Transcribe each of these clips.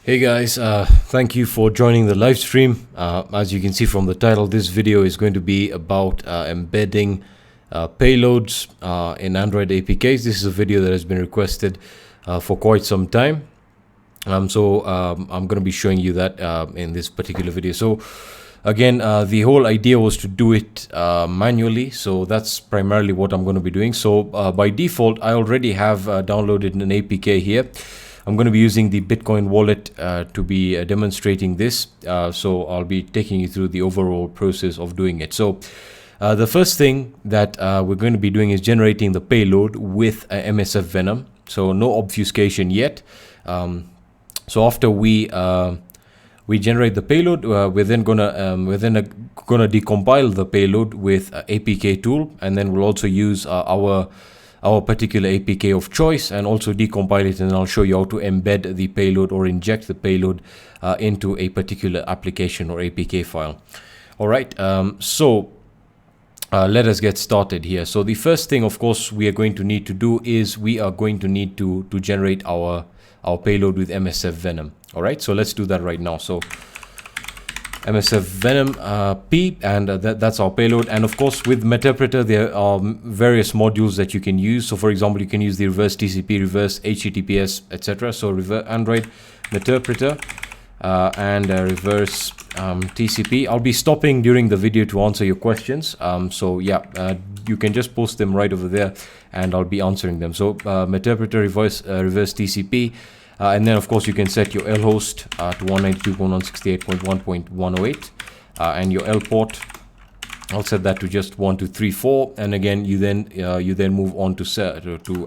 Hey guys, thank you for joining the live stream. As you can see from the title, this video is going to be about embedding payloads in Android APKs. This is a video that has been requested for quite some time. I'm going to be showing you that in this particular video. So again, the whole idea was to do it manually. So that's primarily what I'm going to be doing. So by default, I already have downloaded an APK here. I'm going to be using the Bitcoin wallet to be demonstrating this. So I'll be taking you through the overall process of doing it. So the first thing that we're going to be doing is generating the payload with MSF Venom. So no obfuscation yet. So after we generate the payload, we're then gonna decompile the payload with APK tool, and then we'll also use our particular APK of choice and also decompile it, and I'll show you how to embed the payload or inject the payload into a particular application or APK file. All right, so let us get started here. So the first thing, of course, we are going to need to do is we are going to need to generate our payload with MSF Venom. All right, so let's do that right now. So MSF Venom P, and that's our payload. And of course, with Meterpreter, there are various modules that you can use. So for example, you can use the reverse TCP, reverse HTTPS, etc. So Android Meterpreter and reverse TCP. I'll be stopping during the video to answer your questions. So yeah, you can just post them right over there and I'll be answering them. So Meterpreter, reverse TCP. And then of course you can set your L host to 192.168.1.108 and your L port, I'll set that to just 1234, and again you then move on to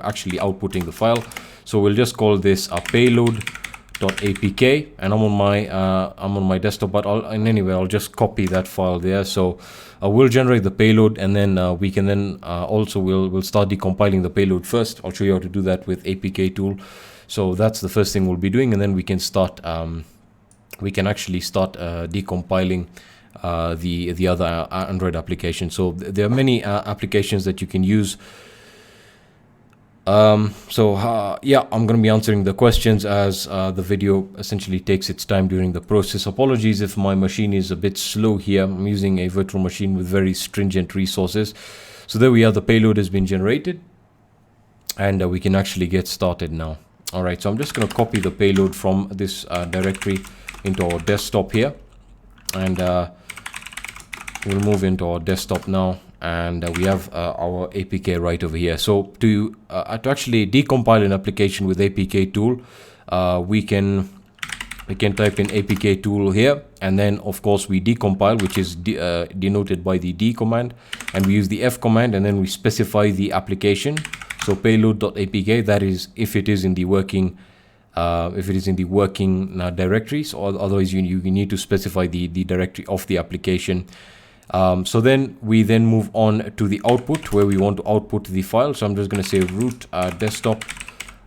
actually outputting the file. So we'll just call this a payload.apk, and I'm on my desktop, but I'll just copy that file there. So we'll generate the payload, and then we can then also we'll start decompiling the payload first. I'll show you how to do that with APK tool. So that's the first thing we'll be doing, and then we can start. We can actually start decompiling the other Android application. So there are many applications that you can use. Yeah, I'm going to be answering the questions as the video essentially takes its time during the process. Apologies if my machine is a bit slow here. I'm using a virtual machine with very stringent resources. So there we are. The payload has been generated, and we can actually get started now. All right, so I'm just going to copy the payload from this directory into our desktop here, and we'll move into our desktop now, and we have our APK right over here. So to actually decompile an application with APK tool, we can type in APK tool here, and then of course we decompile, which is denoted by the D command, and we use the F command, and then we specify the application. So payload.apk, that is if it is in the working directory. So otherwise you need to specify the directory of the application. So then we move on to the output, where we want to output the file. So I'm just going to say root desktop,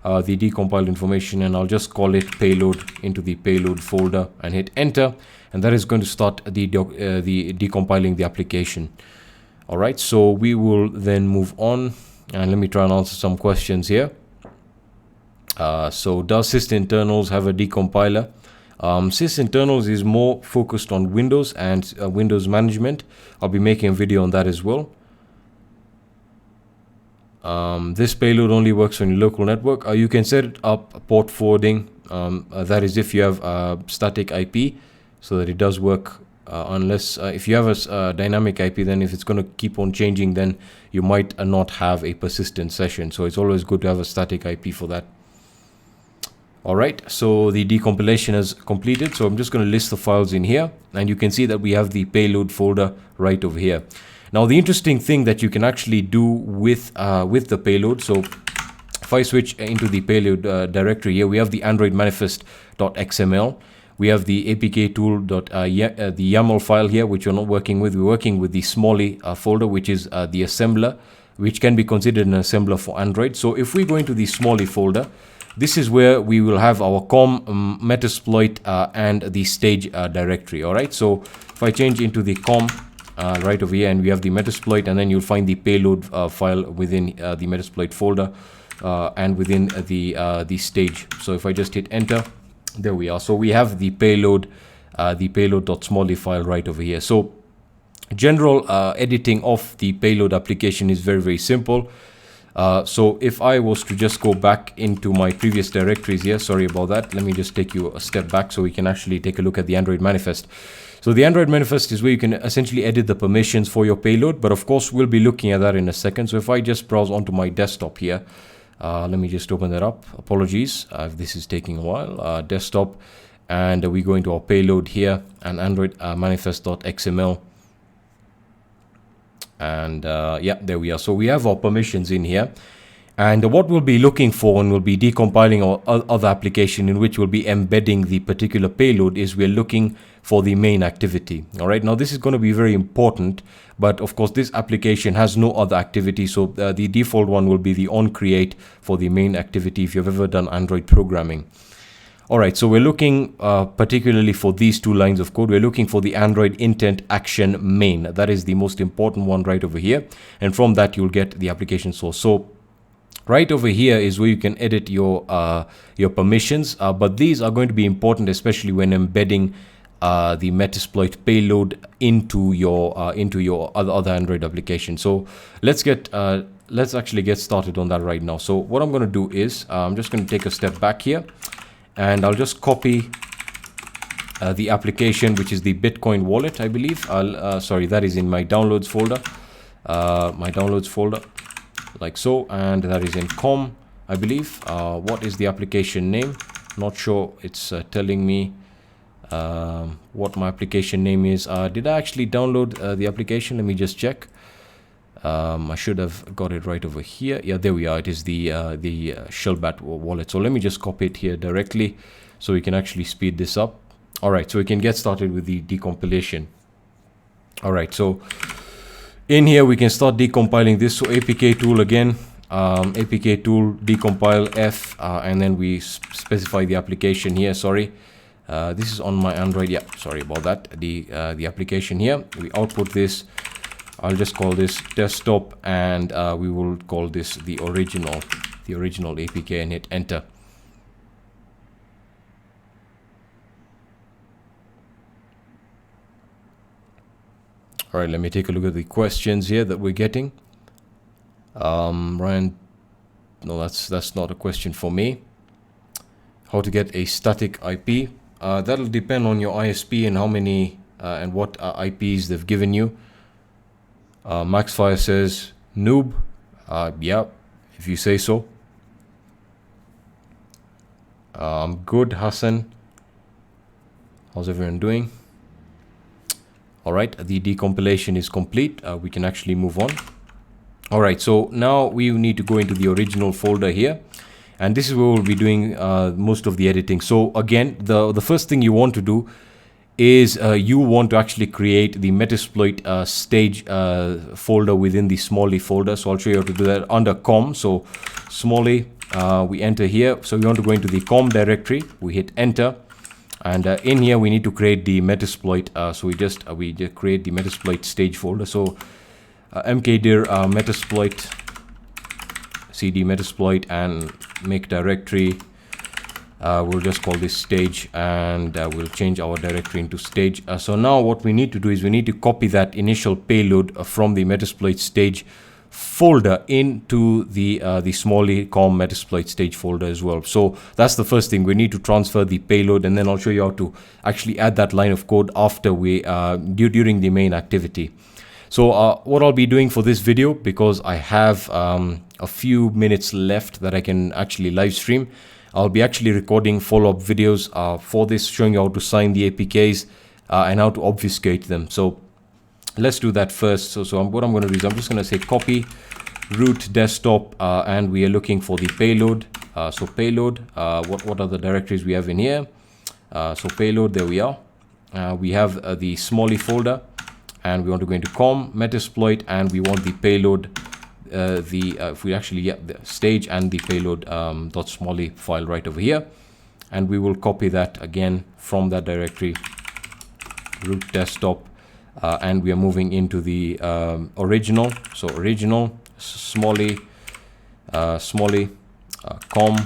the decompiled information, and I'll just call it payload into the payload folder and hit enter, and that is going to start the decompiling the application. All right, so we will then move on. And let me try and answer some questions here. So does sysinternals have a decompiler? Sysinternals is more focused on Windows and Windows management. I'll be making a video on that as well. This payload only works on your local network. You can set up port forwarding. That is if you have static IP, so that it does work. Unless if you have a dynamic IP, then if it's going to keep on changing, then you might not have a persistent session. So it's always good to have a static IP for that. All right, so the decompilation is completed. So I'm just going to list the files in here, and you can see that we have the payload folder right over here. Now the interesting thing that you can actually do with the payload. So if I switch into the payload directory here, we have the Android manifest.xml. We have the APK tool the YAML file here, which we're not working with. We're working with the Smalley folder, which is the assembler, which can be considered an assembler for Android. So if we go into the Smalley folder, this is where we will have our COM, Metasploit, and the stage directory. All right. So if I change into the COM right over here, and we have the Metasploit, and then you'll find the payload file within the Metasploit folder and within the stage. So if I just hit enter, There we are. So we have the payload, the payload.smalley file right over here. So general editing of the payload application is very, very simple. So if I was to just go back into my previous directories here, sorry about that. Let me just take you a step back so we can actually take a look at the Android manifest. So the Android manifest is where you can essentially edit the permissions for your payload, but of course we'll be looking at that in a second. So if I just browse onto my desktop here, let me just open that up. Apologies if this is taking a while. Desktop, and we go into our payload here and Android manifest.xml. And yeah, there we are. So we have our permissions in here, and what we'll be looking for when we'll be decompiling our other application in which we'll be embedding the particular payload is we're looking for the main activity. All right, now this is going to be very important, but of course this application has no other activity, so the default one will be the onCreate for the main activity if you've ever done Android programming. All right, so we're looking particularly for these two lines of code. We're looking for the Android intent action main. That is the most important one right over here. And from that, you'll get the application source. So right over here is where you can edit your permissions. But these are going to be important, especially when embedding the Metasploit payload into your other Android application. So let's actually get started on that right now. So what I'm going to do is I'm just going to take a step back here. And I'll just copy the application, which is the Bitcoin wallet, I believe. Sorry, that is in my downloads folder. Like so, and that is in com, I believe. What is the application name? Not sure. It's telling me what my application name is. Did I actually download the application? Let me just check. I should have got it right over here. Yeah, there we are. It is the Shellbat wallet. So let me just copy it here directly so we can actually speed this up. All right, so we can get started with the decompilation. All right, so in here we can start decompiling this. So APK tool again, APK tool decompile F, and then we specify the application here. Sorry, this is on my Android. Yeah, sorry about that. The application here. We output this. I'll just call this desktop, and we will call this the original APK, and hit enter. All right, let me take a look at the questions here that we're getting. Ryan, no, that's not a question for me. How to get a static IP? That'll depend on your ISP and how many and what IPs they've given you. Maxfire says noob. Yeah, if you say so. Good, Hassan. How's everyone doing? All right, the decompilation is complete. We can actually move on. All right, so now we need to go into the original folder here, and this is where we'll be doing most of the editing. So again, the first thing you want to do is you want to actually create the Metasploit stage folder within the Smalley folder. So I'll show you how to do that under com. So Smalley, we enter here. So we want to go into the com directory. We hit enter, and in here we need to create the Metasploit. So we just create the Metasploit stage folder. So mkdir Metasploit cd Metasploit and make directory. We'll just call this stage, and we'll change our directory into stage. So now what we need to do is we need to copy that initial payload from the Metasploit stage folder into the Smalley com Metasploit stage folder as well. So that's the first thing. We need to transfer the payload, and then I'll show you how to actually add that line of code after during the main activity. So what I'll be doing for this video, because I have a few minutes left that I can actually live stream, I'll be actually recording follow-up videos for this, showing you how to sign the APKs and how to obfuscate them. So let's do that first. So what I'm going to do is I'm just going to say copy root desktop, and we are looking for the payload. So payload, what are the directories we have in here? So payload, there we are. We have the Smalley folder, and we want to go into com Metasploit, and we want the payload. If we actually get the stage and the payload .smalley file right over here, and we will copy that again from that directory, root desktop, and we are moving into the original. So original Smalley com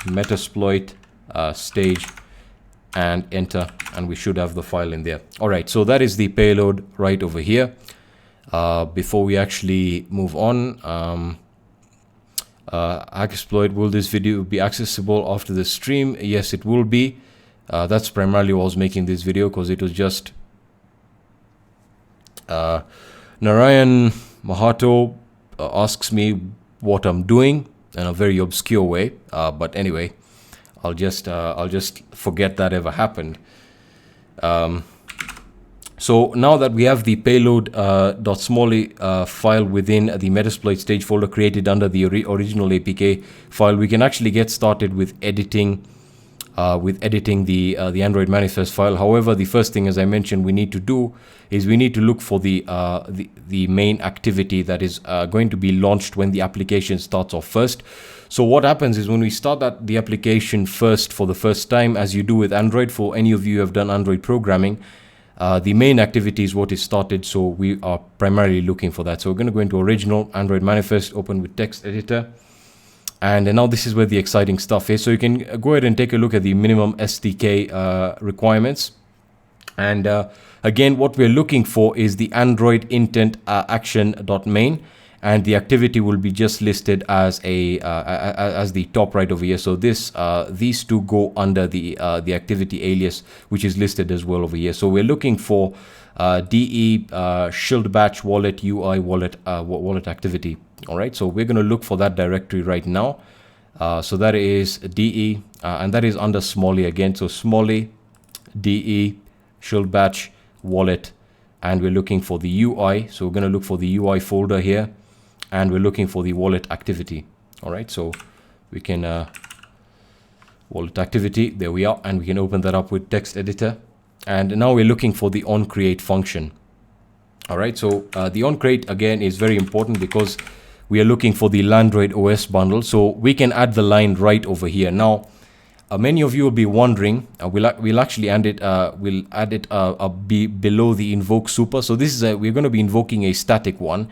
Metasploit stage, and enter, and we should have the file in there. All right, so that is the payload right over here. Before we actually move on, exploit, will this video be accessible after the stream? Yes, it will be. That's primarily why I was making this video, because it was just Narayan Mahato asks me what I'm doing in a very obscure way, but anyway, I'll just forget that ever happened. So now that we have the payload.smalley file within the Metasploit stage folder created under the original APK file, we can actually get started with editing the Android manifest file. However, the first thing, as I mentioned, we need to do is we need to look for the main activity that is going to be launched when the application starts off first. So what happens is when we start the application first for the first time, as you do with Android, for any of you who have done Android programming, the main activity is what is started. So we are primarily looking for that. So we're going to go into original Android manifest, open with text editor. And now this is where the exciting stuff is. So you can go ahead and take a look at the minimum SDK requirements. And again, what we're looking for is the Android intent action.main, and the activity will be just listed as as the top right over here. So this these two go under the activity alias, which is listed as well over here. So we're looking for DE shield batch wallet UI wallet wallet activity. All right, so we're going to look for that directory right now. So that is DE, and that is under Smalley again. So Smalley, DE, shield batch, wallet, and we're looking for the UI. So we're going to look for the UI folder here, and we're looking for the wallet activity. All right, so we can wallet activity, there we are, and we can open that up with text editor. And now we're looking for the onCreate function. All right, so the onCreate again is very important because we are looking for the Android OS bundle. So we can add the line right over here. Now, many of you will be wondering, we'll actually add it, be below the invoke super. So this is we're going to be invoking a static one,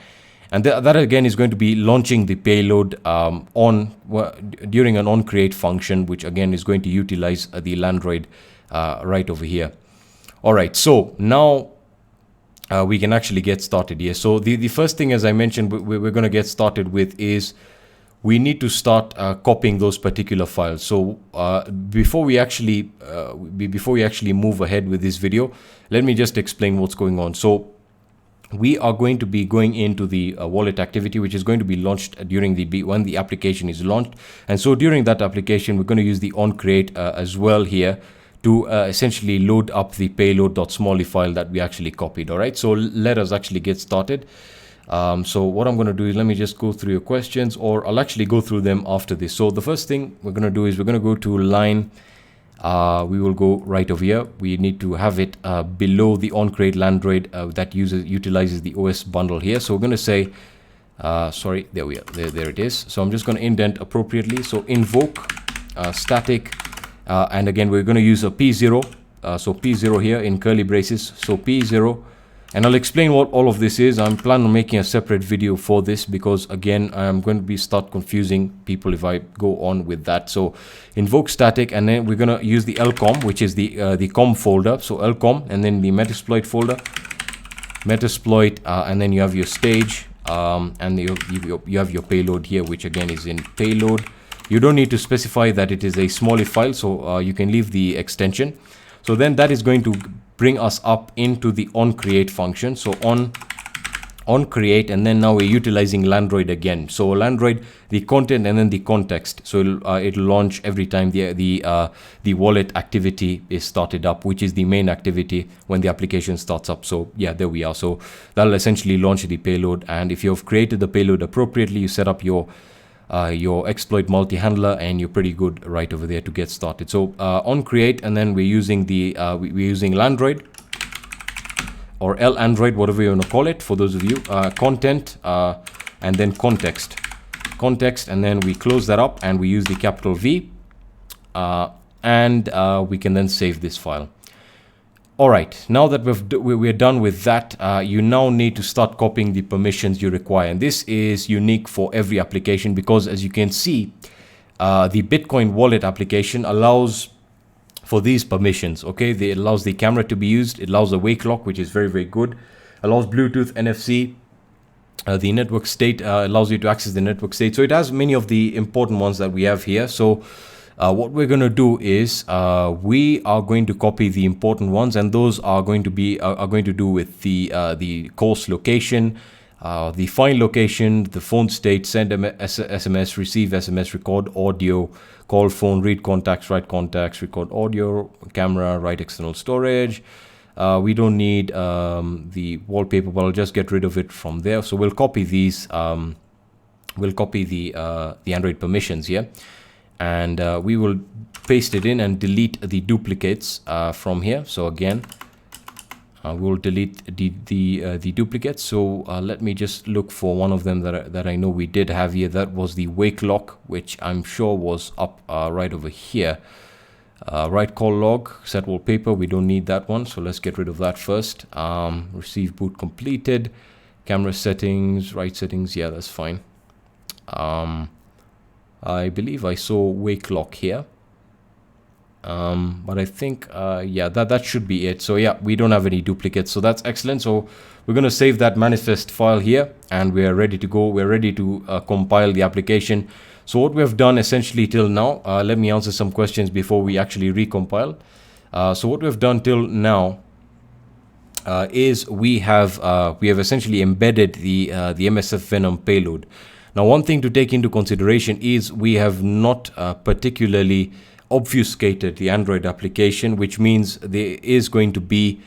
and that again is going to be launching the payload during an onCreate function, which again is going to utilize the Android right over here. All right, so now we can actually get started here. So the first thing, as I mentioned, we're going to get started with is we need to start copying those particular files. So before we actually move ahead with this video, let me just explain what's going on. So we are going to be going into the wallet activity, which is going to be launched during when the application is launched. And so during that application, we're going to use the onCreate as well here to essentially load up the payload.smalley file that we actually copied. All right, so let us actually get started. So what I'm going to do is let me just go through your questions, or I'll actually go through them after this. So the first thing we're going to do is we're going to go to line. We will go right over here. We need to have it below the onCreate Android that utilizes the OS bundle here. So we're going to say, sorry, there we are. There it is. So I'm just going to indent appropriately. So invoke static. And again, we're going to use a P0. So P0 here in curly braces. So P0. And I'll explain what all of this is. I'm planning on making a separate video for this because, again, I'm going to start confusing people if I go on with that. So invoke static, and then we're going to use the lcom, which is the com folder. So lcom, and then the Metasploit folder. Metasploit, and then you have your stage, and you have your payload here, which again is in payload. You don't need to specify that it is a Smalley file, so you can leave the extension. So then that is going to bring us up into the onCreate function. So onCreate, and then now we're utilizing Android again. So Android, the content, and then the context. So it'll launch every time the wallet activity is started up, which is the main activity when the application starts up. So yeah, there we are. So that'll essentially launch the payload. And if you have created the payload appropriately, you set up your exploit multi-handler, and you're pretty good right over there to get started. So onCreate, and then we're using Android or Android, whatever you want to call it for those of you, content, and then context, and then we close that up and we use the capital V, and we can then save this file. All right, now that we're done with that, you now need to start copying the permissions you require. And this is unique for every application because, as you can see, the Bitcoin wallet application allows for these permissions. Okay, it allows the camera to be used, it allows a wake lock, which is very good, allows Bluetooth, NFC, the network state, allows you to access the network state. So it has many of the important ones that we have here. So what we're going to do is we are going to copy the important ones, and those are going to be going to do with the course location, the file location, the phone state, send SMS, receive SMS, record audio, call phone, read contacts, write contacts, record audio, camera, write external storage. We don't need the wallpaper, but I'll just get rid of it from there. So we'll copy these. We'll copy the Android permissions here, and we will paste it in and delete the duplicates from here. So again, we'll delete the duplicates. So let me just look for one of them that I know we did have here. That was the wake lock, which I'm sure was up right over here. Write call log, set wallpaper, we don't need that one, so let's get rid of that first. Receive boot completed, camera settings, write settings, yeah, that's fine. I believe I saw wake lock here, but I think yeah, that should be it. So yeah, we don't have any duplicates, so that's excellent. So we're going to save that manifest file here, and we're ready to go. We're ready to compile the application. So what we have done essentially till now, let me answer some questions before we actually recompile. So what we have done till now is we have essentially embedded the MSF Venom payload. Now, one thing to take into consideration is we have not particularly obfuscated the Android application, which means there is going to be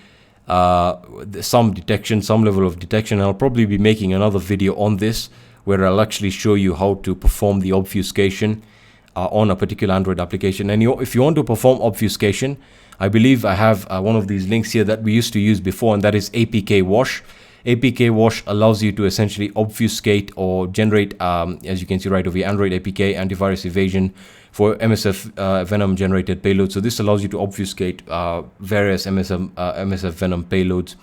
some detection, some level of detection. I'll probably be making another video on this, where I'll actually show you how to perform the obfuscation on a particular Android application. And if you want to perform obfuscation, I believe I have one of these links here that we used to use before, and that is APK wash. APK wash allows you to essentially obfuscate or generate, as you can see right over here, Android APK antivirus evasion for MSF Venom generated payloads. So this allows you to obfuscate various MSF Venom payloads.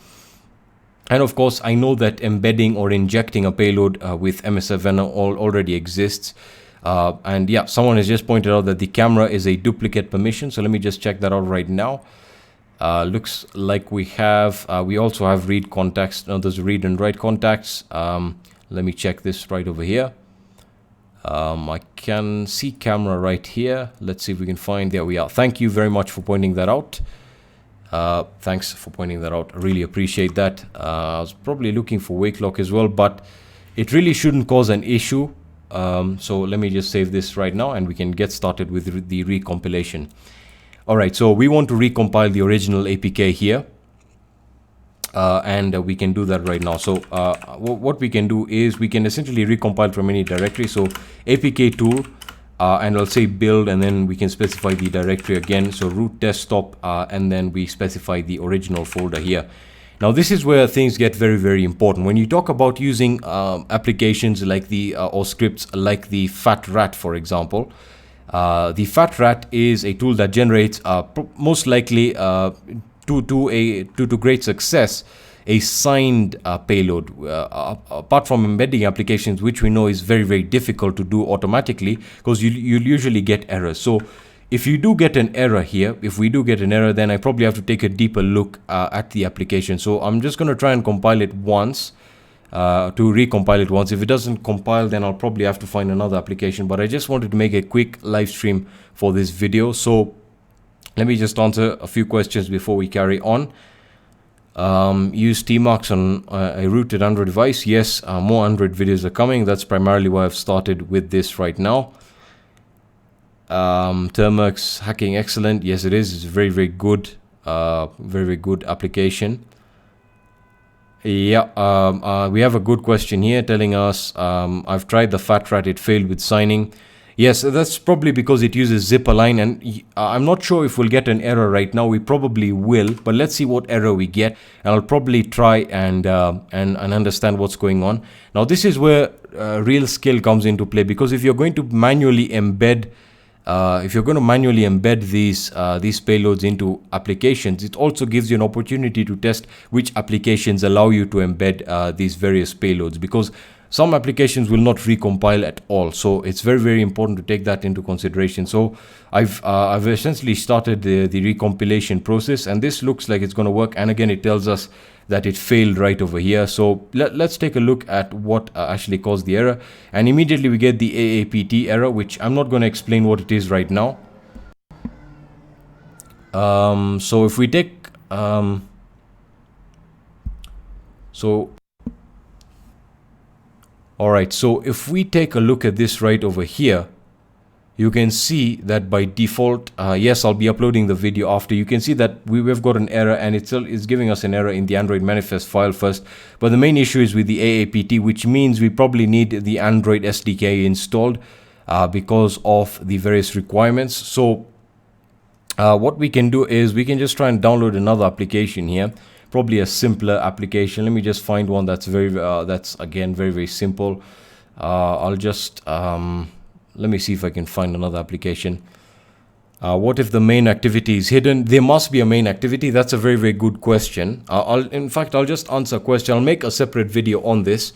And of course, I know that embedding or injecting a payload with MSF Venom already exists. And yeah, someone has just pointed out that the camera is a duplicate permission. So let me just check that out right now. Looks like we have, we also have read contacts. Now there's read and write contacts. Let me check this right over here. I can see camera right here. Let's see if we can find, there we are. Thank you very much for pointing that out. Thanks for pointing that out. I really appreciate that. I was probably looking for wake lock as well, but it really shouldn't cause an issue. So let me just save this right now, and we can get started with the recompilation. All right, so we want to recompile the original APK here, and we can do that right now. So what we can do is we can essentially recompile from any directory. So APK tool, and I'll say build, and then we can specify the directory again. So root desktop, and then we specify the original folder here. Now this is where things get very important. When you talk about using applications like the or scripts like the Fat Rat, for example, the Fat Rat is a tool that generates most likely to great success a signed payload. Apart from embedding applications, which we know is very difficult to do automatically, because you'll usually get errors. So if you do get an error here, if we do get an error, then I probably have to take a deeper look at the application. So I'm just going to try and compile it once, to recompile it once. If it doesn't compile, then I'll probably have to find another application. But I just wanted to make a quick live stream for this video. So let me just answer a few questions before we carry on. Use Tmarks on a rooted Android device. Yes, more Android videos are coming. That's primarily why I've started with this right now. Tmarks hacking, excellent. Yes, it is. It's very good. Very good application. Yeah, we have a good question here telling us, I've tried the Fat Rat, it failed with signing. Yes, that's probably because it uses zip align, and I'm not sure if we'll get an error right now. We probably will, but let's see what error we get, and I'll probably try and understand what's going on. Now this is where real skill comes into play, because if you're going to manually embed these payloads into applications, it also gives you an opportunity to test which applications allow you to embed these various payloads, because some applications will not recompile at all. So it's very, very important to take that into consideration. So I've essentially started the recompilation process, and this looks like it's going to work. And again, it tells us that it failed right over here. So let's take a look at what actually caused the error. And immediately we get the AAPT error, which I'm not going to explain what it is right now. So if we take alright, so if we take a look at this right over here, you can see that by default, yes, I'll be uploading the video after. You can see that we've got an error, and it's giving us an error in the Android manifest file first. But the main issue is with the AAPT, which means we probably need the Android SDK installed because of the various requirements. So what we can do is we can just try and download another application here. Probably a simpler application. Let me just find one that's that's again very, very simple. I'll just let me see if I can find another application. What if the main activity is hidden? There must be a main activity. That's a very, very good question. In fact, I'll just answer a question. I'll make a separate video on this.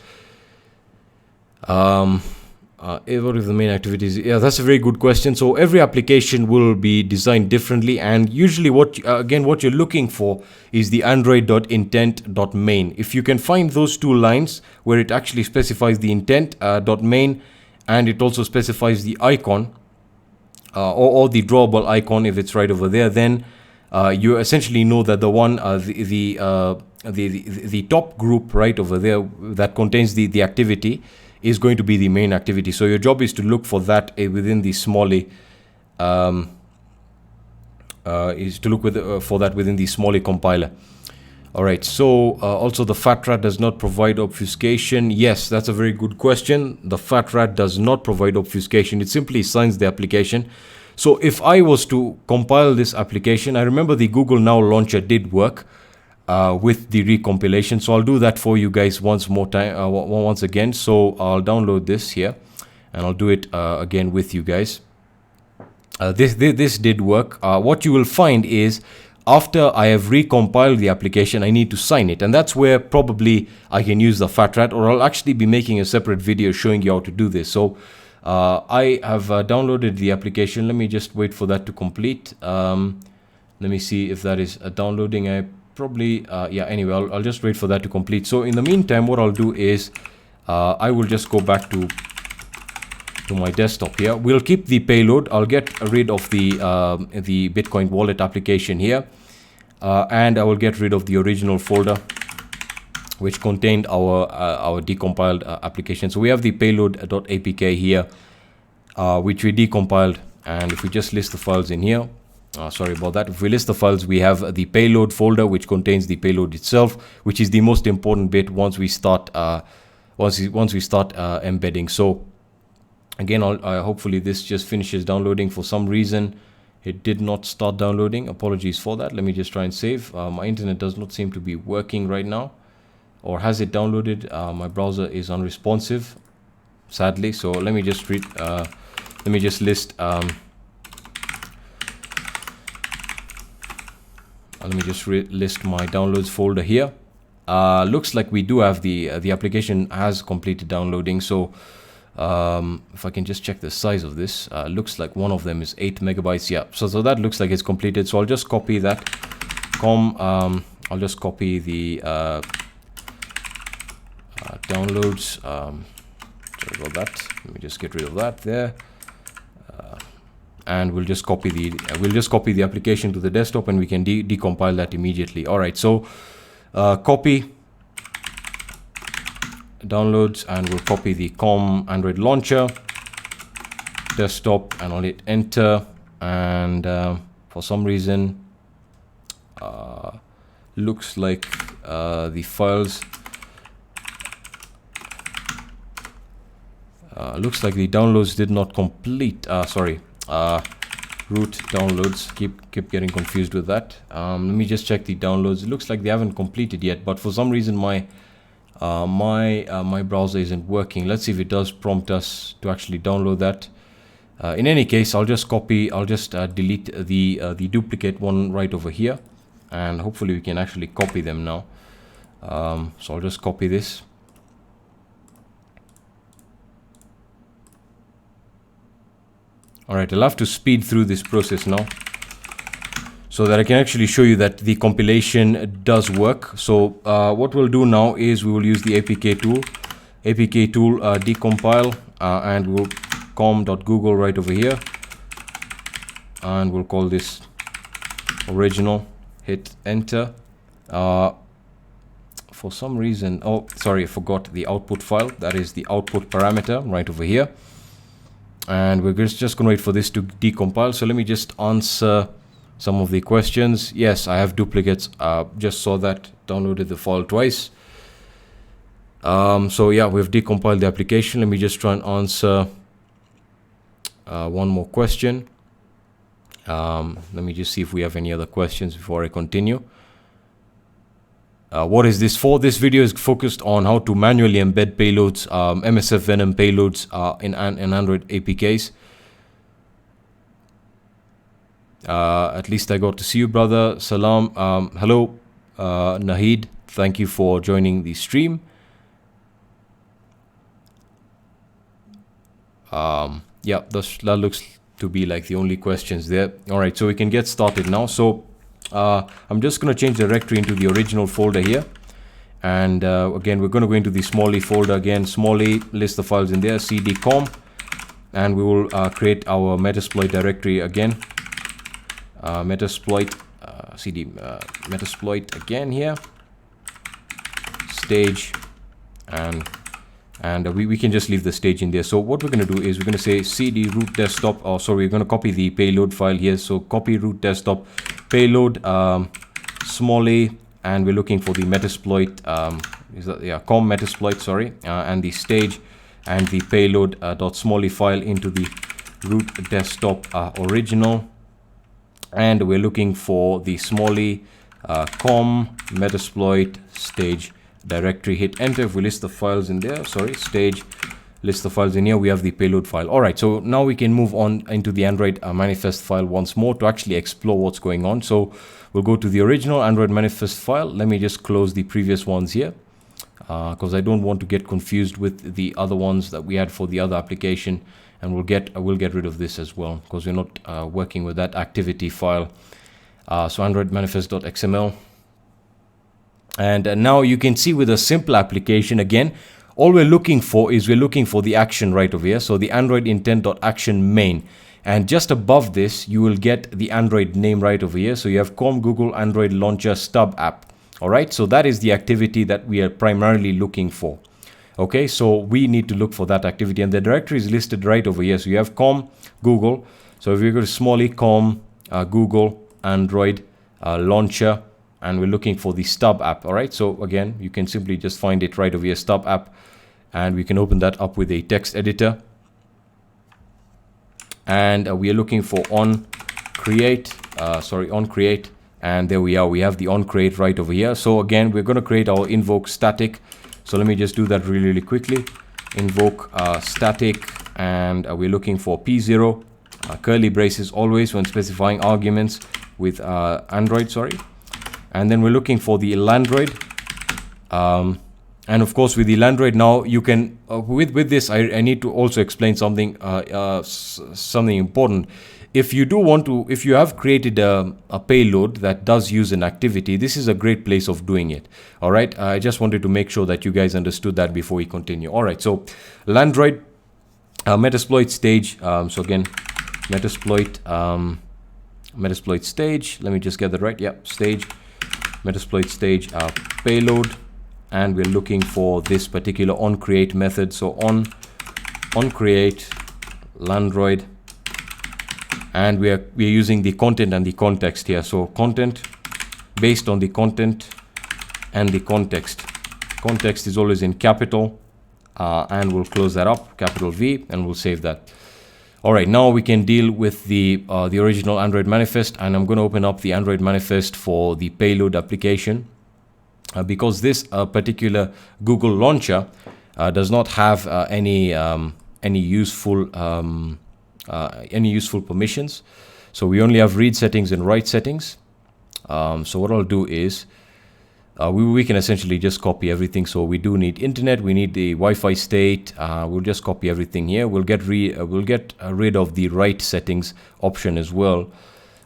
What if the main activity is? Yeah, that's a very good question. So every application will be designed differently, and usually what you're looking for is the android.intent.main. If you can find those two lines where it actually specifies the intent.main and it also specifies the icon or the drawable icon, if it's right over there, then you essentially know that the one the top group right over there that contains the activity is going to be the main activity. So your job is to look for that within the Smalley for that within the Smalley compiler. All right, so also the FATRAT does not provide obfuscation. Yes, that's a very good question. The FATRAT does not provide obfuscation. It simply signs the application. So if I was to compile this application, I remember the Google Now launcher did work with the recompilation. So I'll do that for you guys once again. So I'll download this here and I'll do it again with you guys. This did work. What you will find is after I have recompiled the application, I need to sign it, and that's where probably I can use the FATRAT, or I'll actually be making a separate video showing you how to do this. So I have downloaded the application. Let me just wait for that to complete. Let me see if that is downloading. I probably yeah, anyway, I'll just wait for that to complete. So in the meantime, what I'll do is I will just go back to my desktop here. We'll keep the payload. I'll get rid of the Bitcoin wallet application here, and I will get rid of the original folder which contained our decompiled application. So we have the payload.apk here, which we decompiled, and if we just list the files in here, sorry about that. If we list the files, we have the payload folder, which contains the payload itself, which is the most important bit once we start embedding. So again, hopefully this just finishes downloading. For some reason, it did not start downloading. Apologies for that. Let me just try and save. My internet does not seem to be working right now, or has it downloaded? My browser is unresponsive, sadly. So let me just list. Let me just list my downloads folder here. Looks like we do have the application has completed downloading. So if I can just check the size of this, looks like one of them is 8 megabytes. Yeah, so that looks like it's completed. So I'll just copy that. I'll just copy the downloads. Sorry about that. Let me just get rid of that there. And we'll just copy the application to the desktop, and we can decompile that immediately. All right, so copy downloads, and we'll copy the Android launcher desktop, and I'll hit enter. And for some reason, looks like the files. Looks like the downloads did not complete. Sorry. Root downloads. Keep getting confused with that. Let me just check the downloads. It looks like they haven't completed yet, but for some reason my browser isn't working. Let's see if it does prompt us to actually download that. In any case, I'll just delete the duplicate one right over here, and hopefully we can actually copy them now. So I'll just copy this. All right, I'll have to speed through this process now so that I can actually show you that the compilation does work. So what we'll do now is we will use the APK tool, decompile, and we'll com.google right over here, and we'll call this original, hit enter. For some reason, oh sorry, I forgot the output file. That is the output parameter right over here, and we're just going to wait for this to decompile. So let me just answer some of the questions. Yes, I have duplicates. Just saw that, downloaded the file twice. So yeah, we've decompiled the application. Let me just try and answer one more question. Let me just see if we have any other questions before I continue. What is this for? This video is focused on how to manually embed payloads, MSF Venom payloads in Android APKs. At least I got to see you, brother. Salam. Hello, Nahid. Thank you for joining the stream. Yeah, that looks to be like the only questions there. All right, so we can get started now. So I'm just going to change the directory into the original folder here. And again, we're going to go into the Smalley folder again. Smalley, list the files in there, cd com. And we will create our Metasploit directory again. Metasploit, cd Metasploit again here. Stage, and we can just leave the stage in there. So what we're going to do is we're going to say cd root desktop, oh sorry, we're going to copy the payload file here. So copy root desktop payload, Smalley, and we're looking for the Metasploit, com Metasploit, sorry, and the stage and the payload .smalley file into the root desktop original, and we're looking for the Smalley com Metasploit stage directory. Hit enter. If we list the files in there, sorry, stage, list the files in here, we have the payload file. All right, so now we can move on into the Android manifest file once more to actually explore what's going on. So we'll go to the original Android manifest file. Let me just close the previous ones here because I don't want to get confused with the other ones that we had for the other application, and we'll get rid of this as well because we're not working with that activity file. So Android manifest.xml. And now you can see with a simple application, again, all we're looking for is the action right over here. So the Android intent.action main. And just above this, you will get the Android name right over here. So you have com Google Android Launcher Stub app. All right. So that is the activity that we are primarily looking for. Okay. So we need to look for that activity, and the directory is listed right over here. So you have com Google. So if you go to Smalley com Google Android Launcher, and we're looking for the stub app. All right, so again, you can simply just find it right over here, stub app, and we can open that up with a text editor. And we are looking for on create, and there we are. We have the on create right over here. So again, we're going to create our invoke static. So let me just do that really quickly. Invoke static, and we're looking for p0, curly braces always when specifying arguments with Android, sorry. And then we're looking for the Landroid, and of course with the Landroid now you can with this I need to also explain something something important. If you have created a payload that does use an activity, this is a great place of doing it. All right, I just wanted to make sure that you guys understood that before we continue. All right, so Landroid, Metasploit stage. So again, Metasploit stage. Let me just get that right. Yeah, stage. Metasploit stage payload, and we're looking for this particular on create method. So on create Landroid, and we're using the content and the context here. So content based on the content and the context. Context is always in capital, and we'll close that up, capital V, and we'll save that. All right, now we can deal with the original Android manifest, and I'm going to open up the Android manifest for the payload application because this particular Google launcher does not have any useful permissions. So we only have read settings and write settings. So what I'll do is we can essentially just copy everything. So we do need internet, we need the Wi-Fi state. We'll just copy everything here. We'll get rid of the write settings option as well,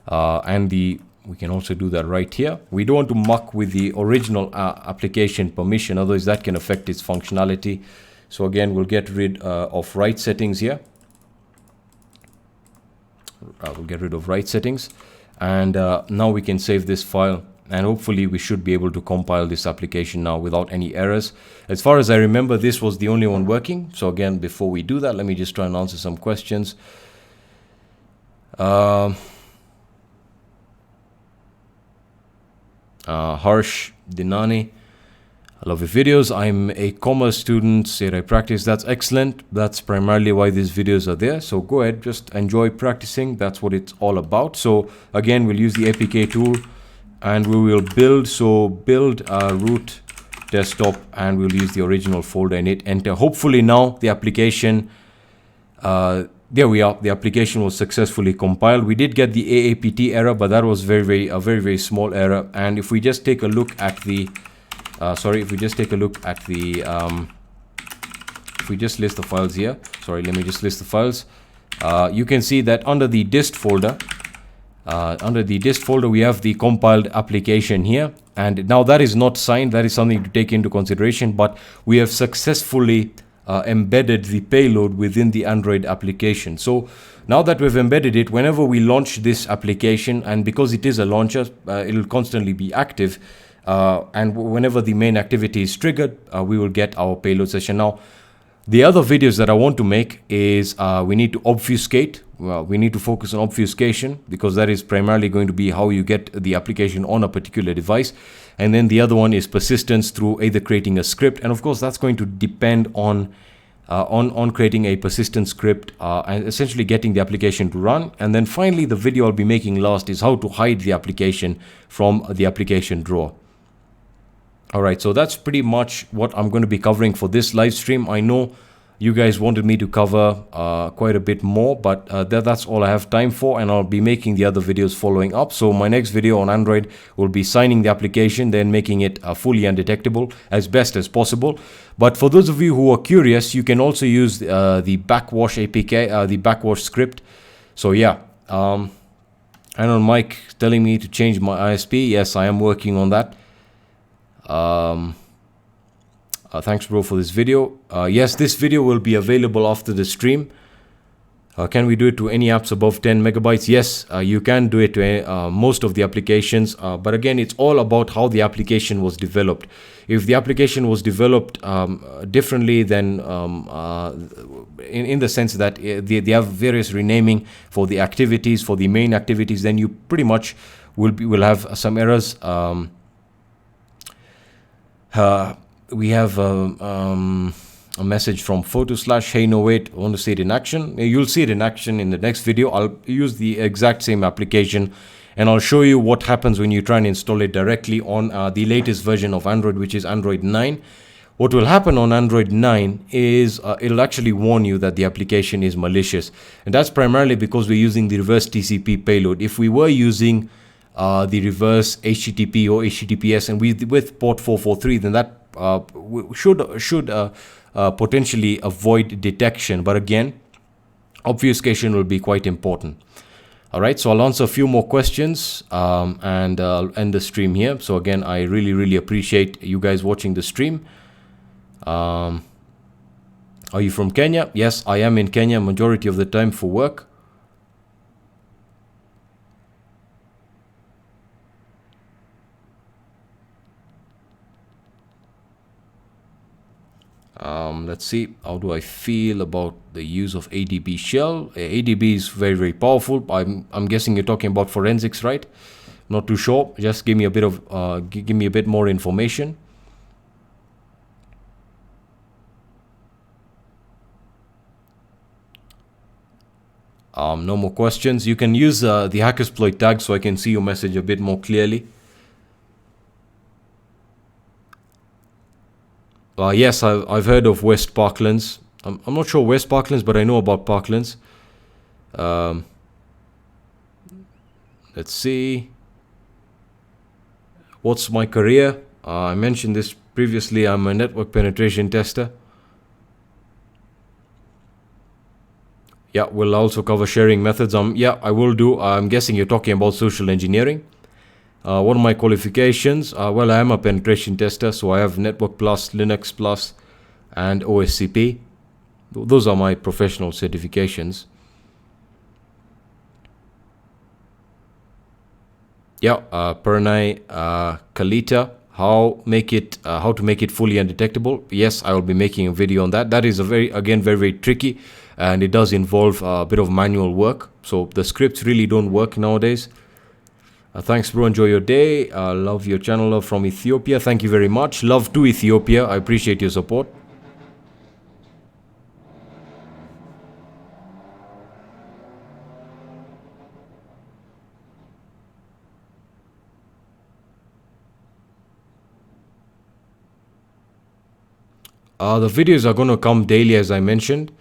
and we can also do that right here. We don't want to muck with the original application permission, otherwise that can affect its functionality. So again, we'll get rid of write settings here. We'll get rid of write settings, and now we can save this file, and hopefully we should be able to compile this application now without any errors. As far as I remember, this was the only one working. So again, before we do that, let me just try and answer some questions. Harsh Dinani, I love your videos. I'm a commerce student, said I practice. That's excellent. That's primarily why these videos are there. So go ahead, just enjoy practicing. That's what it's all about. So again, we'll use the APK tool and we will build. So build root desktop, and we'll use the original folder and hit enter. Hopefully now the application, there we are. The application was successfully compiled. We did get the AAPT error, but that was a very small error. And if we just take a look at the, if we just take a look at the, if we just list the files here, let me just list the files. You can see that under the dist folder, we have the compiled application here. And now that is not signed. That is something to take into consideration, but we have successfully embedded the payload within the Android application. So now that we've embedded it, whenever we launch this application, and because it is a launcher, it'll constantly be active, and whenever the main activity is triggered, we will get our payload session. Now, the other videos that I want to make is we need to obfuscate. We need to focus on obfuscation, because that is primarily going to be how you get the application on a particular device. And then the other one is persistence through either creating a script, and of course that's going to depend on creating a persistent script and essentially getting the application to run. And then finally, the video I'll be making last is how to hide the application from the application drawer. All right, so that's pretty much what I'm going to be covering for this live stream. I know you guys wanted me to cover quite a bit more, but that's all I have time for, and I'll be making the other videos following up. So my next video on Android will be signing the application, then making it fully undetectable as best as possible. But for those of you who are curious, you can also use the backwash APK, the backwash script. So yeah, and on Mike telling me to change my ISP. Yes, I am working on that. Thanks, bro, for this video. Yes, this video will be available after the stream. Can we do it to any apps above 10 megabytes? Yes, you can do it to most of the applications. But again, it's all about how the application was developed. If the application was developed differently, then in the sense that they have various renaming for the activities, for the main activities, then you pretty much will have some errors. We have a message from photo/. Hey, no, wait, I want to see it in action. You'll see it in action in the next video. I'll use the exact same application, and I'll show you what happens when you try and install it directly on the latest version of Android, which is Android 9. What will happen on Android 9 is it'll actually warn you that the application is malicious. And that's primarily because we're using the reverse TCP payload. If we were using the reverse HTTP or HTTPS and with port 443, then that should potentially avoid detection. But again, obfuscation will be quite important. All right, so I'll answer a few more questions and I'll end the stream here. So again, I really appreciate you guys watching the stream. Are you from Kenya? Yes, I am in Kenya majority of the time for work. Let's see, how do I feel about the use of ADB shell? ADB is very powerful. I'm guessing you're talking about forensics, right? Not too sure. Just give me a bit of give me a bit more information. No more questions. You can use the Hackersploit tag so I can see your message a bit more clearly. Yes, I've heard of West Parklands. I'm not sure West Parklands, but I know about Parklands. Let's see. What's my career? I mentioned this previously. I'm a network penetration tester. Yeah, we'll also cover sharing methods. Yeah, I will do. I'm guessing you're talking about social engineering. What are my qualifications? Well, I am a penetration tester, so I have Network Plus, Linux Plus, and OSCP. Those are my professional certifications. Yeah, Pernay, Kalita, how to make it fully undetectable. Yes, I will be making a video on that. That is very very tricky, and it does involve a bit of manual work. So the scripts really don't work nowadays. Thanks, bro. Enjoy your day. Love your channel. Love from Ethiopia. Thank you very much. Love to Ethiopia. I appreciate your support. The videos are going to come daily, as I mentioned.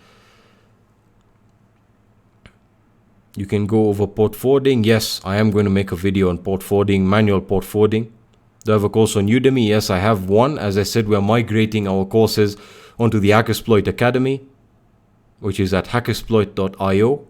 You can go over port forwarding. Yes, I am going to make a video on port forwarding, manual port forwarding. Do I have a course on Udemy? Yes, I have one. As I said, we are migrating our courses onto the Hackersploit Academy, which is at hackersploit.io.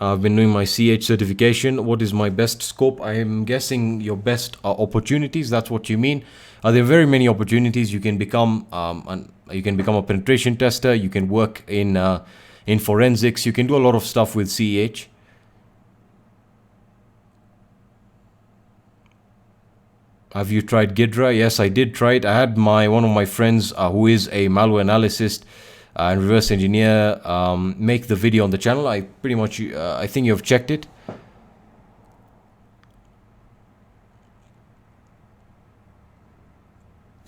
I've been doing my CH certification. What is my best scope? I am guessing your best opportunities. That's what you mean. There are very many opportunities. You can become a penetration tester. You can work in forensics. You can do a lot of stuff with CH. Have you tried Ghidra? Yes, I did try it. I had one of my friends who is a malware analyst and reverse engineer make the video on the channel. I pretty much I think you've checked it.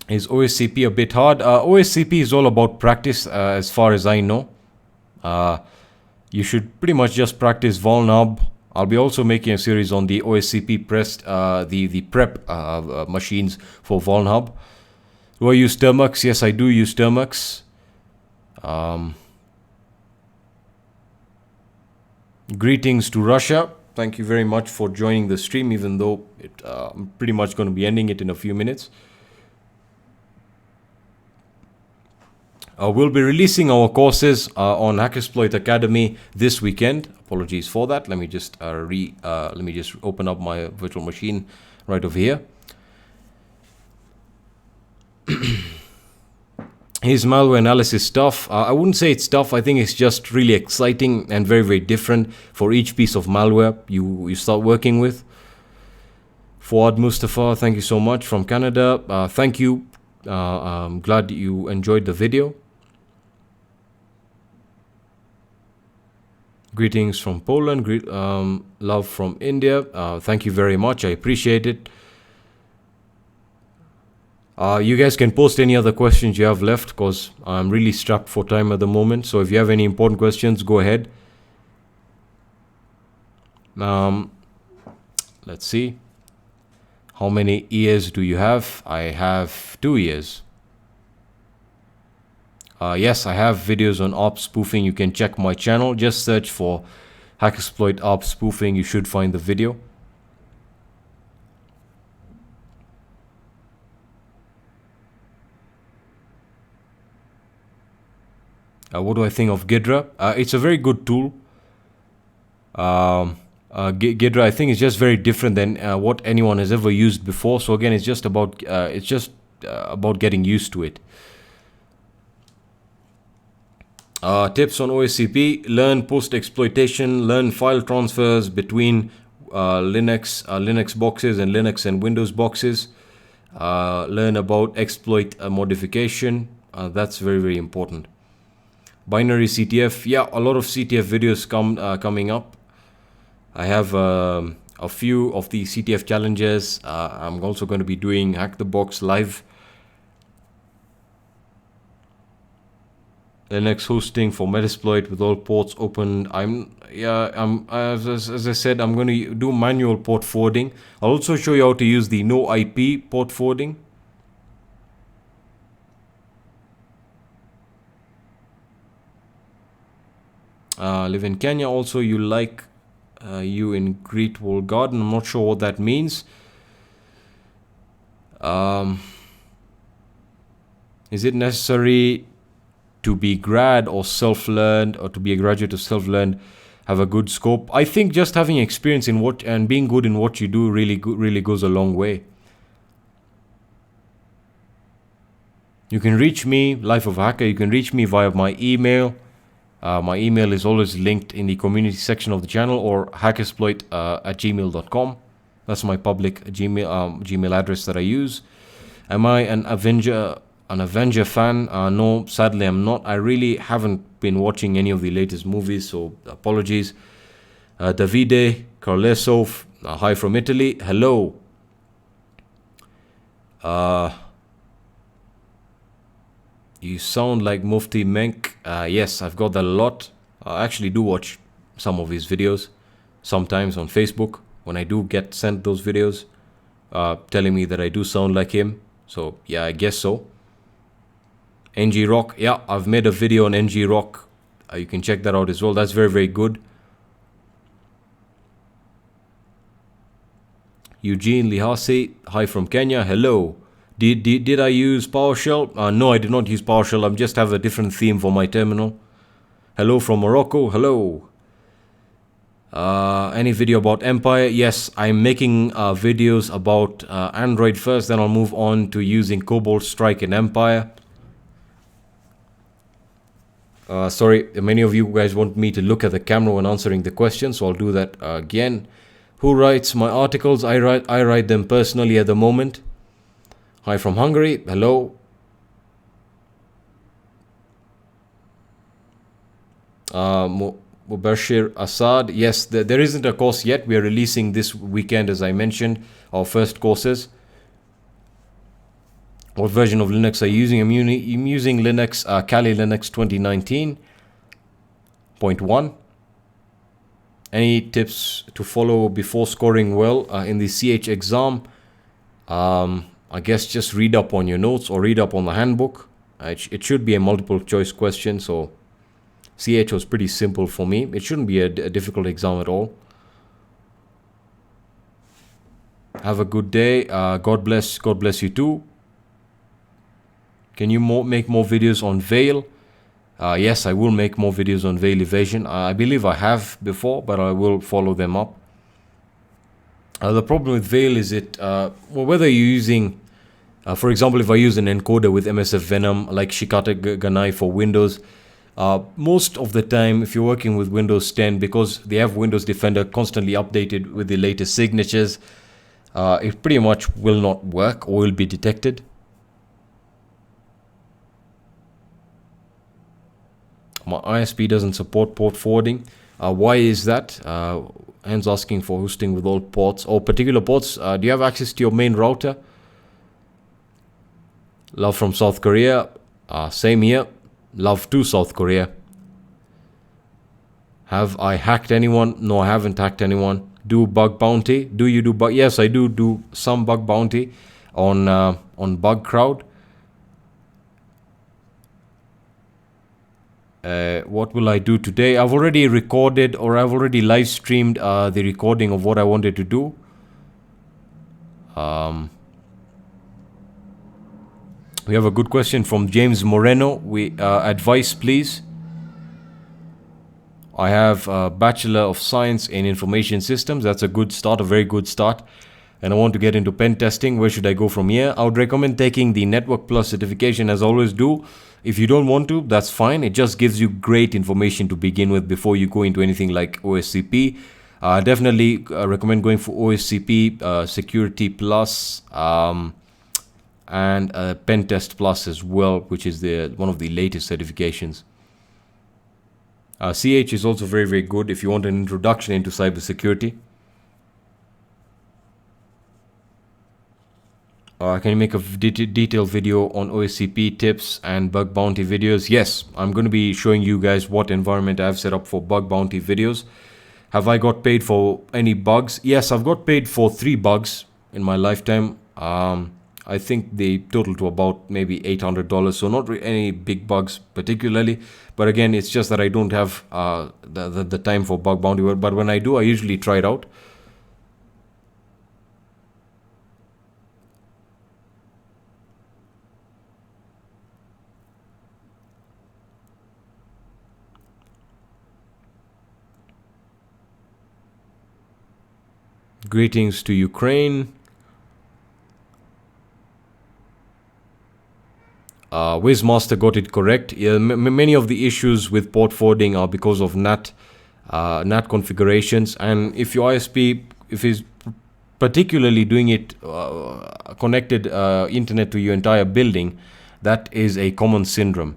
Is OSCP a bit hard? OSCP is all about practice, as far as I know. You should pretty much just practice vulnhub. I'll be also making a series on the OSCP the prep machines for vulnhub. Do I use Termux? Yes, I do use Termux. Greetings to Russia. Thank you very much for joining the stream, even though I'm pretty much going to be ending it in a few minutes. We'll be releasing our courses on Hackersploit Academy this weekend. Apologies for that. Let me just open up my virtual machine right over here. His malware analysis stuff. I wouldn't say it's tough. I think it's just really exciting and very different for each piece of malware you start working with. Fuad Mustafa, thank you so much from Canada. Thank you. I'm glad you enjoyed the video. Greetings from Poland. Love from India. Thank you very much. I appreciate it. You guys can post any other questions you have left, because I'm really strapped for time at the moment. So if you have any important questions, go ahead. Let's see. How many ears do you have? I have 2 ears. Yes, I have videos on ARP spoofing. You can check my channel. Just search for Hackersploit ARP spoofing. You should find the video. What do I think of Ghidra? It's a very good tool. Ghidra, I think, is just very different than what anyone has ever used before. So again, it's just about getting used to it. Tips on OSCP: learn post exploitation, learn file transfers between Linux boxes and Linux and Windows boxes. Learn about exploit modification. That's very important. Binary CTF, yeah, a lot of CTF videos coming up. I have a few of the CTF challenges. I'm also going to be doing Hack the Box live. Linux hosting for Metasploit with all ports open. As I said, I'm going to do manual port forwarding. I'll also show you how to use the no IP port forwarding. Live in Kenya. Also, you like you in Great Wall Garden. I'm not sure what that means. Is it necessary to be grad or self-learned, or to be a graduate or self-learned, have a good scope? I think just having experience in what and being good in what you do really goes a long way. You can reach me, Life of a Hacker. You can reach me via my email. My email is always linked in the community section of the channel, or hackexploit@gmail.com. That's my public Gmail address that I use. Am I an Avenger fan? No, sadly I'm not. I really haven't been watching any of the latest movies, so apologies. Davide Carlesov, hi from Italy. Hello. You sound like Mufti Menk. Yes, I've got that a lot. I actually do watch some of his videos, sometimes on Facebook, when I do get sent those videos, telling me that I do sound like him. So yeah, I guess so. NG Rock, yeah, I've made a video on NG Rock. You can check that out as well. That's very good. Eugene Lihasi, hi from Kenya. Hello. Did I use PowerShell? No, I did not use PowerShell. I just have a different theme for my terminal. Hello from Morocco. Hello. Any video about Empire? Yes, I'm making videos about Android first, then I'll move on to using Cobalt Strike and Empire. Sorry, many of you guys want me to look at the camera when answering the question, so I'll do that again. Who writes my articles? I write them personally at the moment. Hi from Hungary. Hello. Mubashir Assad. Yes, there isn't a course yet. We are releasing this weekend, as I mentioned, our first courses. What version of Linux are you using? I'm using Linux, Kali Linux 2019.1. Any tips to follow before scoring well in the CH exam? I guess just read up on your notes or read up on the handbook. It should be a multiple choice question, so CH was pretty simple for me. It shouldn't be a difficult exam at all. Have a good day. God bless you too. Can you make more videos on Veil? Yes, I will make more videos on Veil evasion. I believe I have before, but I will follow them up. The problem with Veil is well, whether you're using, for example, if I use an encoder with MSF Venom like Shikata Ganai for Windows, most of the time, if you're working with Windows 10, because they have Windows Defender constantly updated with the latest signatures, it pretty much will not work or will be detected. My ISP doesn't support port forwarding. Why is that? Hands asking for hosting with all ports or particular ports. Do you have access to your main router? Love from South Korea. Same here. Love to South Korea. Have I hacked anyone? No, I haven't hacked anyone. Do bug bounty? Do you do bug? Yes, I do some bug bounty on Bug Crowd. What will I do today? I've already recorded, or I've already live streamed the recording of what I wanted to do. We have a good question from James Moreno. Advice, please. I have a Bachelor of Science in Information Systems. That's a good start, a very good start. And I want to get into pen testing. Where should I go from here? I would recommend taking the Network Plus certification, as I always do. If you don't want to, that's fine. It just gives you great information to begin with before you go into anything like OSCP. Definitely recommend going for OSCP, Security Plus, and Pen Test Plus as well, which is one of the latest certifications. CH is also very, very good if you want an introduction into cybersecurity. Can you make a detailed video on OSCP tips and bug bounty videos? Yes, I'm going to be showing you guys what environment I have set up for bug bounty videos. Have I got paid for any bugs? Yes, I've got paid for 3 bugs in my lifetime. I think they total to about maybe $800, so not any big bugs particularly. But again, it's just that I don't have the time for bug bounty. But when I do, I usually try it out. Greetings to Ukraine. Wizmaster got it correct. Yeah, many of the issues with port forwarding are because of NAT configurations, and if your ISP, if is particularly doing it connected internet to your entire building, that is a common syndrome.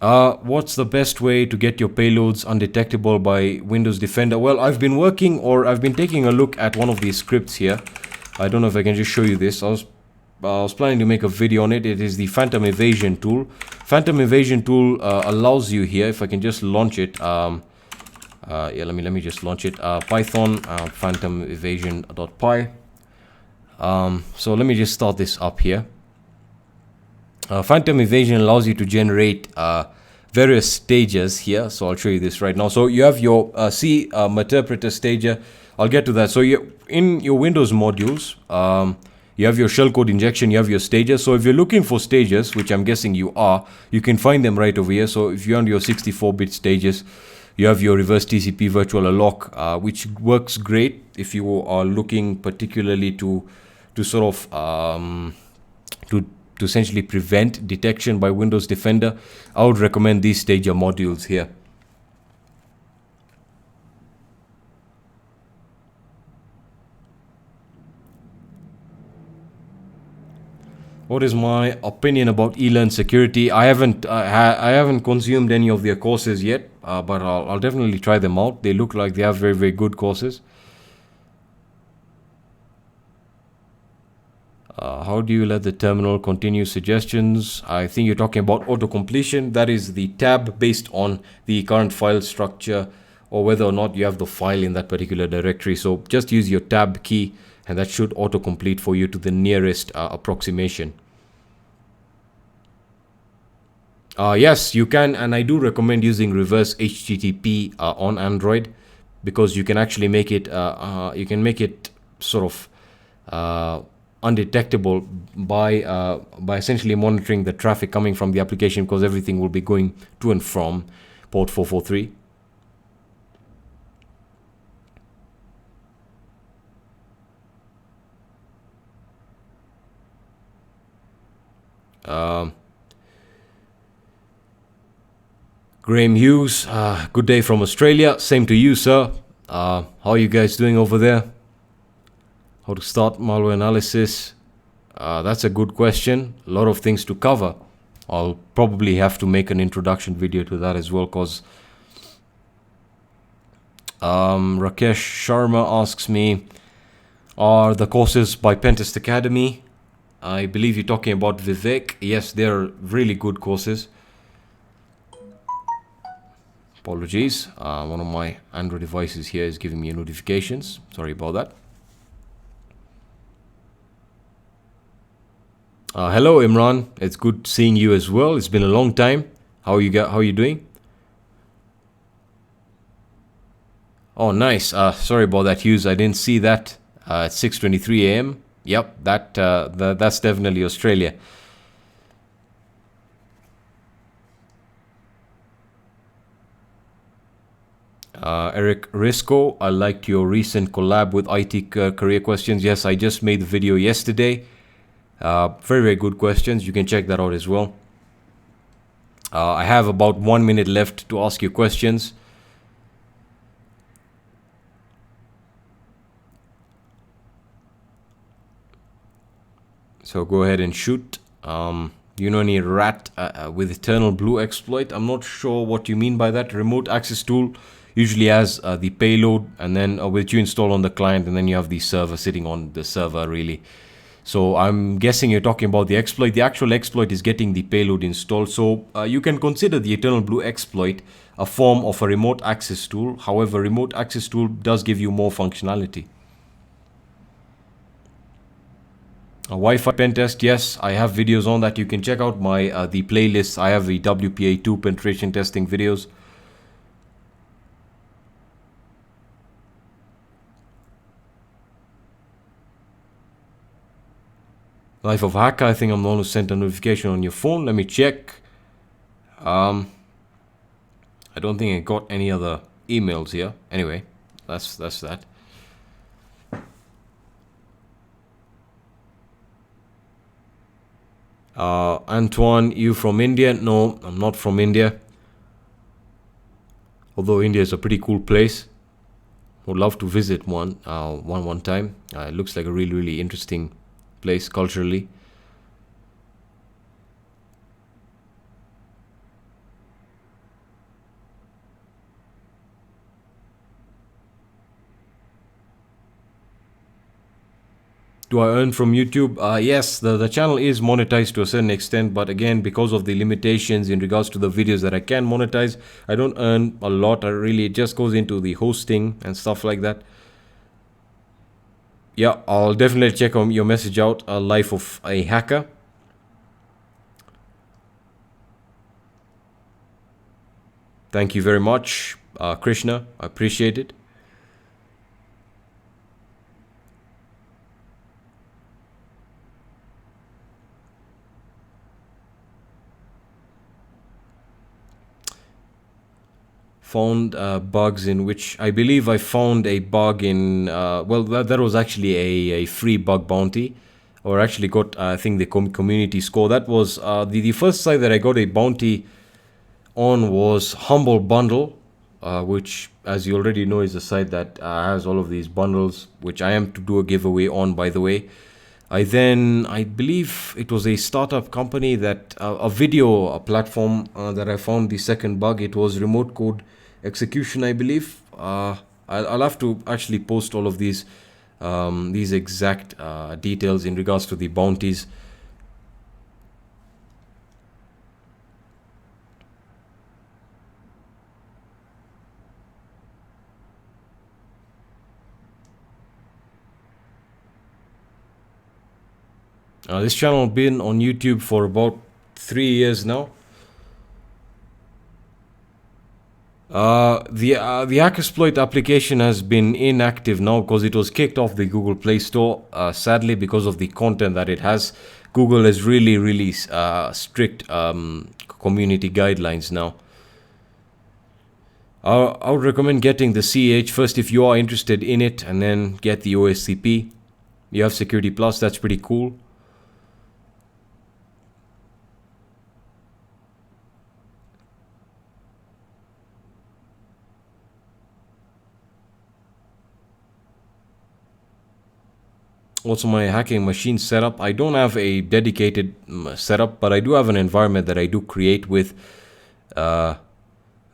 What's the best way to get your payloads undetectable by Windows Defender? Well, I've been taking a look at one of these scripts here. I don't know if I can just show you this. I was planning to make a video on it. It is the Phantom Evasion tool. Phantom Evasion tool allows you here, if I can just launch it. Yeah, let me just launch it. Python phantom evasion.py. So let me just start this up here. Phantom Evasion allows you to generate various stages here. So I'll show you this right now. So you have your C interpreter stager. I'll get to that. So in your Windows modules, you have your shellcode injection, you have your stages. So if you're looking for stages, which I'm guessing you are, you can find them right over here. So if you're on your 64-bit stages, you have your reverse TCP virtual alloc, which works great if you are looking particularly to sort of to essentially prevent detection by Windows Defender. I would recommend these stager modules here. What is my opinion about eLearn security? I haven't consumed any of their courses yet, but I'll definitely try them out. They look like they have very, very good courses. How do you let the terminal continue suggestions? I think you're talking about auto-completion. That is the tab based on the current file structure or whether or not you have the file in that particular directory. So just use your tab key and that should auto-complete for you to the nearest approximation. Yes, you can, and I do recommend using reverse HTTP on Android, because you can actually make it sort of undetectable by essentially monitoring the traffic coming from the application, because everything will be going to and from port 443. Graham Hughes, good day from Australia. Same to you, sir. How are you guys doing over there? How to start malware analysis? That's a good question. A lot of things to cover. I'll probably have to make an introduction video to that as well, because Rakesh Sharma asks me, are the courses by Pentest Academy? I believe you're talking about Vivek. Yes, they're really good courses. Apologies, one of my Android devices here is giving me notifications. Sorry about that. Hello Imran, it's good seeing you as well. It's been a long time. How are you doing? Oh, nice. Sorry about that, Hughes. I didn't see that at 6:23 a.m. Yep, that's definitely Australia. Eric Risco, I liked your recent collab with IT career questions. Yes, I just made the video yesterday. Very, very good questions. You can check that out as well. I have about 1 minute left to ask you questions. So go ahead and shoot. You know any rat with Eternal Blue exploit? I'm not sure what you mean by that. Remote access tool usually has the payload, and then which you install on the client, and then you have the server sitting on the server really. So I'm guessing you're talking about the exploit. The actual exploit is getting the payload installed. So you can consider the Eternal Blue exploit a form of a remote access tool. However, remote access tool does give you more functionality. A Wi-Fi pen test, yes, I have videos on that. You can check out my the playlist. I have the WPA2 penetration testing videos. Life of Hacker, I think I'm the one who sent a notification on your phone. Let me check. I don't think I got any other emails here. Anyway, that's that. Antoine, you from India? No, I'm not from India. Although India is a pretty cool place. Would love to visit one time. It looks like a really interesting place culturally. Do I earn from YouTube? Yes, the channel is monetized to a certain extent, but again, because of the limitations in regards to the videos that I can monetize, I don't earn a lot. It just goes into the hosting and stuff like that. Yeah, I'll definitely check your message out. Life of a Hacker. Thank you very much, Krishna. I appreciate it. Found bugs in which I believe I found a bug in well, that was actually a free bug bounty, or actually got I think the community score. That was the first site that I got a bounty on was Humble Bundle, which, as you already know, is a site that has all of these bundles, which I am to do a giveaway on, by the way. I believe it was a startup company that a video platform that I found the second bug. It was remote code execution, I believe. I'll have to actually post all of these exact details in regards to the bounties. This channel has been on YouTube for about 3 years now. The Hackersploit application has been inactive now because it was kicked off the Google Play Store. Sadly, because of the content that it has, Google has really strict community guidelines now. I would recommend getting the CH first if you are interested in it, and then get the OSCP. You have Security Plus, that's pretty cool. Also, my hacking machine setup, I don't have a dedicated setup, but I do have an environment that I do create with. I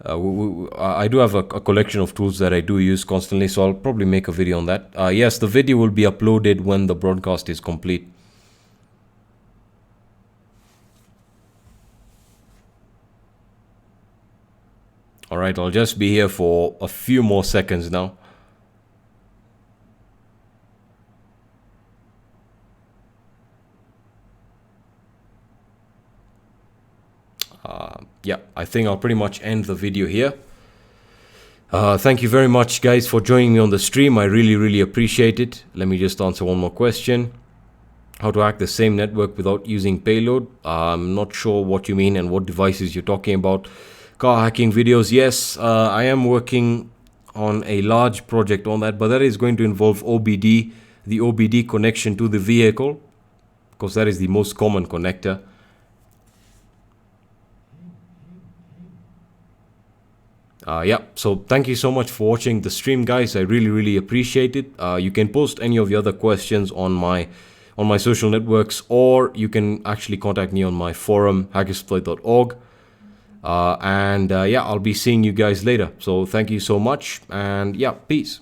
do have a collection of tools that I do use constantly, so I'll probably make a video on that. Yes, the video will be uploaded when the broadcast is complete. Alright, I'll just be here for a few more seconds now. Yeah, I think I'll pretty much end the video here. Thank you very much, guys, for joining me on the stream. I really appreciate it. Let me just answer one more question. How to hack the same network without using Payload? I'm not sure what you mean and what devices you're talking about. Car hacking videos, yes, I am working on a large project on that, but that is going to involve OBD, the OBD connection to the vehicle, because that is the most common connector. Yeah, so thank you so much for watching the stream, guys. I really appreciate it. You can post any of your other questions on my social networks, or you can actually contact me on my forum, hackersploit.org. Yeah, I'll be seeing you guys later. So thank you so much, and yeah, peace.